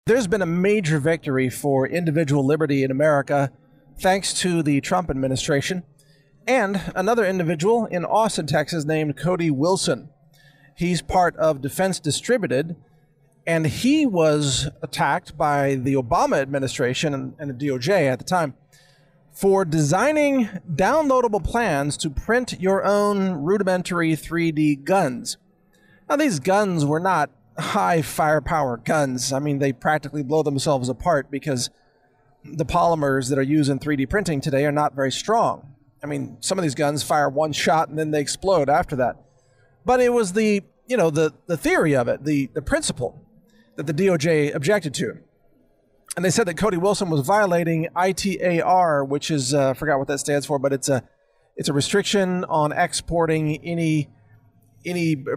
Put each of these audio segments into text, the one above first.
There's been a major victory for individual liberty in America thanks to the Trump administration and another individual in Austin, Texas, named Cody Wilson. He's part of Defense Distributed, and he was attacked by the Obama administration and the DOJ at the time for designing downloadable plans to print your own rudimentary 3D guns. Now, these guns were not high firepower guns. I mean, they practically blow themselves apart because the polymers that are used in 3D printing today are not very strong. I mean, some of these guns fire one shot and then they explode after that. But it was the theory of it, the principle that the DOJ objected to. And they said that Cody Wilson was violating ITAR, which is, I forgot what that stands for, but it's a restriction on exporting any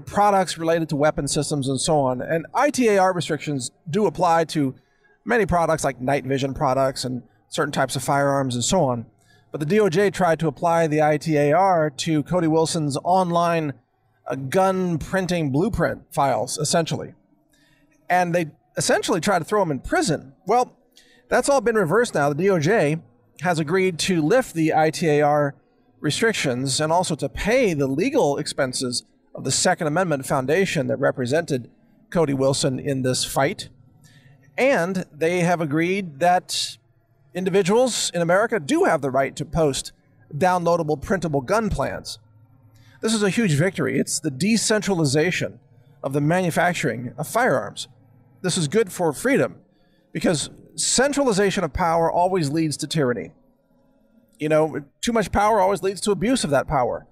products related to weapon systems and so on. And ITAR restrictions do apply to many products like night vision products and certain types of firearms and so on. But the DOJ tried to apply the ITAR to Cody Wilson's online gun printing blueprint files, essentially. And they essentially tried to throw him in prison. Well, that's all been reversed now. The DOJ has agreed to lift the ITAR restrictions and also to pay the legal expenses of the Second Amendment Foundation that represented Cody Wilson in this fight. And they have agreed that individuals in America do have the right to post downloadable printable gun plans. This is a huge victory. It's the decentralization of the manufacturing of firearms. This is good for freedom because centralization of power always leads to tyranny. You know, too much power always leads to abuse of that power.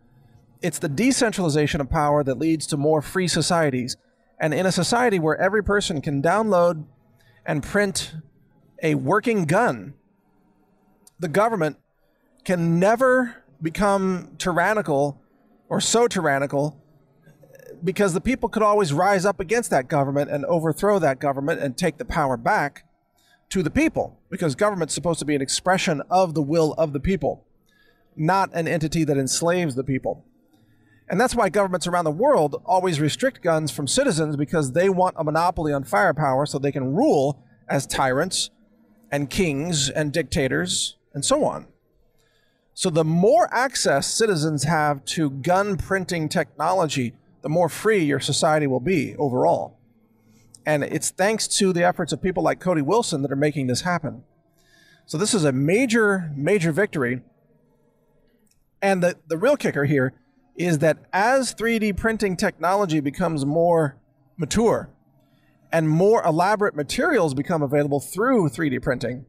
It's the decentralization of power that leads to more free societies. And in a society where every person can download and print a working gun, the government can never become tyrannical or so tyrannical because the people could always rise up against that government and overthrow that government and take the power back to the people, because government's supposed to be an expression of the will of the people, not an entity that enslaves the people. And that's why governments around the world always restrict guns from citizens, because they want a monopoly on firepower so they can rule as tyrants and kings and dictators and so on. So the more access citizens have to gun printing technology, the more free your society will be overall. And it's thanks to the efforts of people like Cody Wilson that are making this happen. So this is a major, major victory. And the real kicker here is that as 3D printing technology becomes more mature and more elaborate materials become available through 3D printing,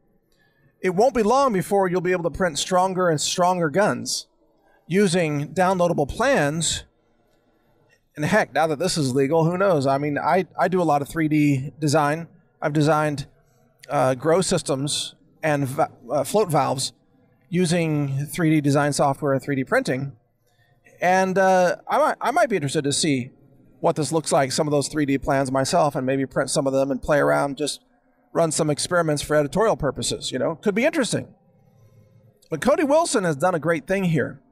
it won't be long before you'll be able to print stronger and stronger guns using downloadable plans. And heck, now that this is legal, who knows? I mean, I do a lot of 3D design. I've designed grow systems and float valves using 3D design software and 3D printing. And I might be interested to see what this looks like, some of those 3D plans myself, and maybe print some of them and play around, just run some experiments for editorial purposes, you know? Could be interesting. But Cody Wilson has done a great thing here.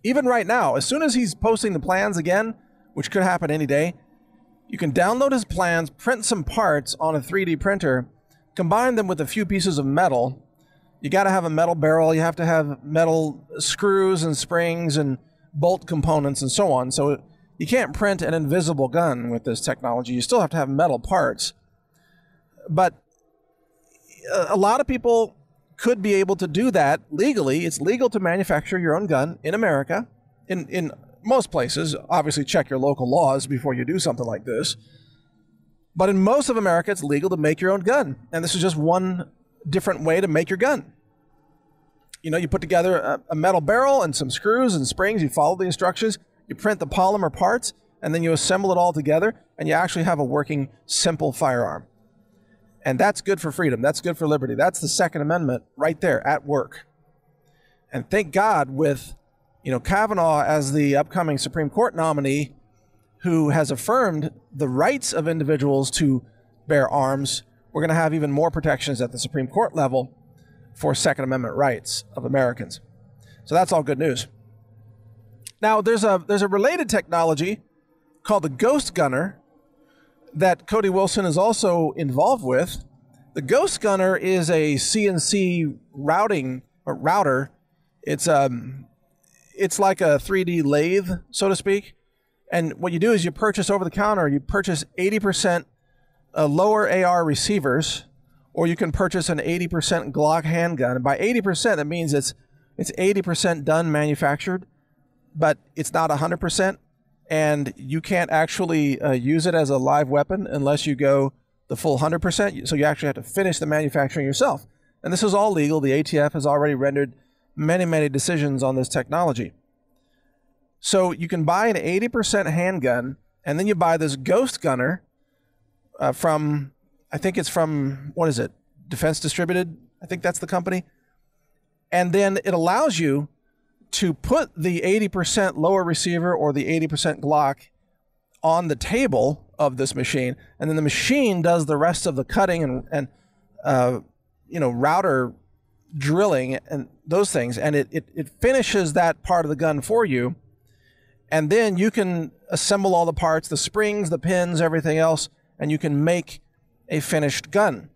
Even right now, as soon as he's posting the plans again, which could happen any day, you can download his plans, print some parts on a 3D printer, combine them with a few pieces of metal. You got to have a metal barrel. You have to have metal screws and springs and bolt components and so on. So you can't print an invisible gun with this technology. You still have to have metal parts. But a lot of people could be able to do that legally. It's legal to manufacture your own gun in America. In most places, obviously check your local laws before you do something like this. But in most of America, it's legal to make your own gun. And this is just one different way to make your gun. You know, you put together a metal barrel and some screws and springs, you follow the instructions, you print the polymer parts, and then you assemble it all together, and you actually have a working, simple firearm. And that's good for freedom. That's good for liberty. That's the Second Amendment right there at work. And thank God with, you know, Kavanaugh as the upcoming Supreme Court nominee who has affirmed the rights of individuals to bear arms, we're going to have even more protections at the Supreme Court level for Second Amendment rights of Americans. So that's all good news. Now, there's a related technology called the Ghost Gunner that Cody Wilson is also involved with. The Ghost Gunner is a CNC router. It's like a 3D lathe, so to speak. And what you do is you purchase over the counter, you purchase 80% lower AR receivers, or you can purchase an 80% Glock handgun. And by 80%, that means it's 80% done manufactured, but it's not 100%. And you can't actually use it as a live weapon unless you go the full 100%. So you actually have to finish the manufacturing yourself. And this is all legal. The ATF has already rendered many, many decisions on this technology. So you can buy an 80% handgun, and then you buy this Ghost Gunner from, I think it's from, what is it? Defense Distributed? I think that's the company. And then it allows you to put the 80% lower receiver or the 80% Glock on the table of this machine, and then the machine does the rest of the cutting and router drilling and those things, and it finishes that part of the gun for you, and then you can assemble all the parts, the springs, the pins, everything else, and you can make a finished gun.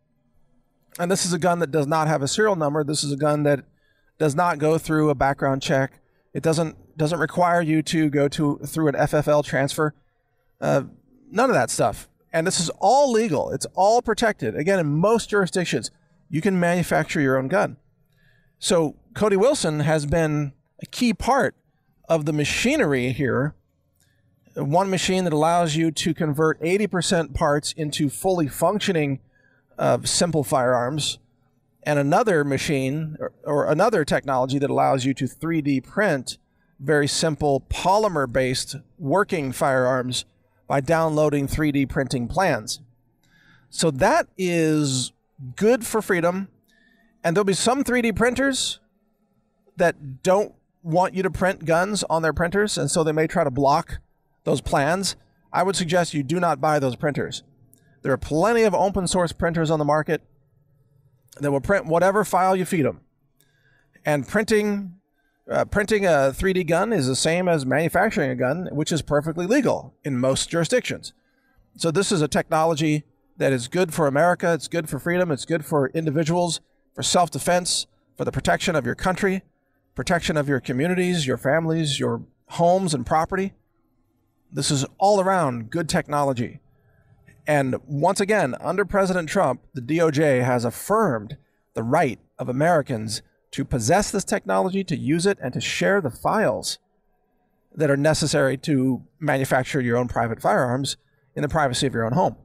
And this is a gun that does not have a serial number. This is a gun that does not go through a background check. It doesn't require you to go through an FFL transfer. None of that stuff. And this is all legal. It's all protected. Again, in most jurisdictions, you can manufacture your own gun. So Cody Wilson has been a key part of the machinery here. One machine that allows you to convert 80% parts into fully functioning simple firearms, and another machine or another technology that allows you to 3D print very simple polymer-based working firearms by downloading 3D printing plans. So that is good for freedom. And there'll be some 3D printers that don't want you to print guns on their printers, and so they may try to block those plans. I would suggest you do not buy those printers. There are plenty of open source printers on the market that will print whatever file you feed them. And printing a 3D gun is the same as manufacturing a gun, which is perfectly legal in most jurisdictions. So this is a technology that is good for America. It's good for freedom. It's good for individuals, for self-defense, for the protection of your country, protection of your communities, your families, your homes and property. This is all around good technology. And once again, under President Trump, the DOJ has affirmed the right of Americans to possess this technology, to use it, and to share the files that are necessary to manufacture your own private firearms in the privacy of your own home.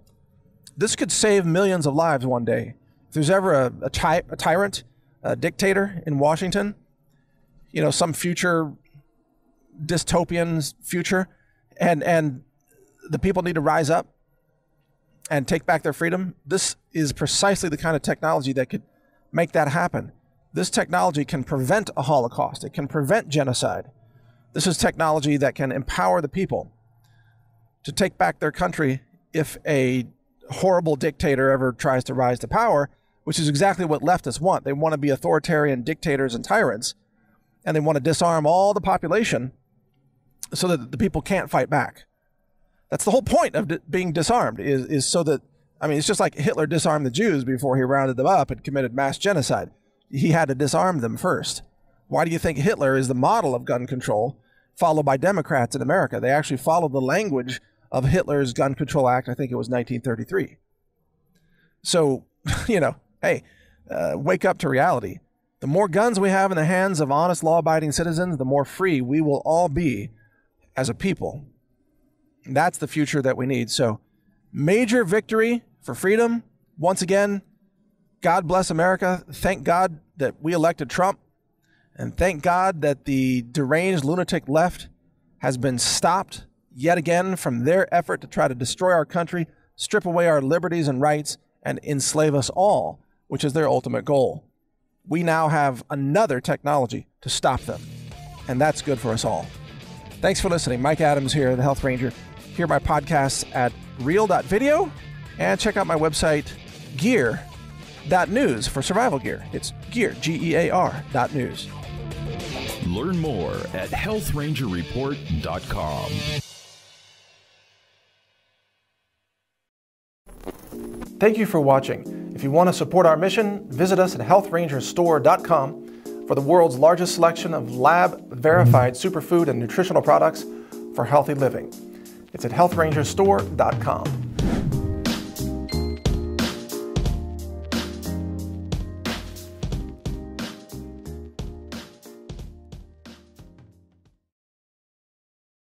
This could save millions of lives one day. If there's ever a tyrant, a dictator in Washington, some future dystopian future, and the people need to rise up and take back their freedom, this is precisely the kind of technology that could make that happen. This technology can prevent a Holocaust. It can prevent genocide. This is technology that can empower the people to take back their country if a horrible dictator ever tries to rise to power, which is exactly what leftists want. They want to be authoritarian dictators and tyrants, and they want to disarm all the population so that the people can't fight back. That's the whole point of being disarmed, is so that, it's just like Hitler disarmed the Jews before he rounded them up and committed mass genocide. He had to disarm them first. Why do you think Hitler is the model of gun control, followed by Democrats in America? They actually followed the language of Hitler's Gun Control Act. I think it was 1933. So, hey, wake up to reality. The more guns we have in the hands of honest, law-abiding citizens, the more free we will all be as a people. That's the future that we need. So, major victory for freedom. Once again, God bless America. Thank God that we elected Trump. And thank God that the deranged lunatic left has been stopped yet again from their effort to try to destroy our country, strip away our liberties and rights, and enslave us all, which is their ultimate goal. We now have another technology to stop them, and that's good for us all. Thanks for listening. Mike Adams here, the Health Ranger. Hear my podcasts at real.video, and check out my website, gear.news, for survival gear. It's gear, Gear.news. Learn more at healthrangerreport.com. Thank you for watching. If you want to support our mission, visit us at healthrangerstore.com for the world's largest selection of lab-verified superfood and nutritional products for healthy living. It's at healthrangerstore.com.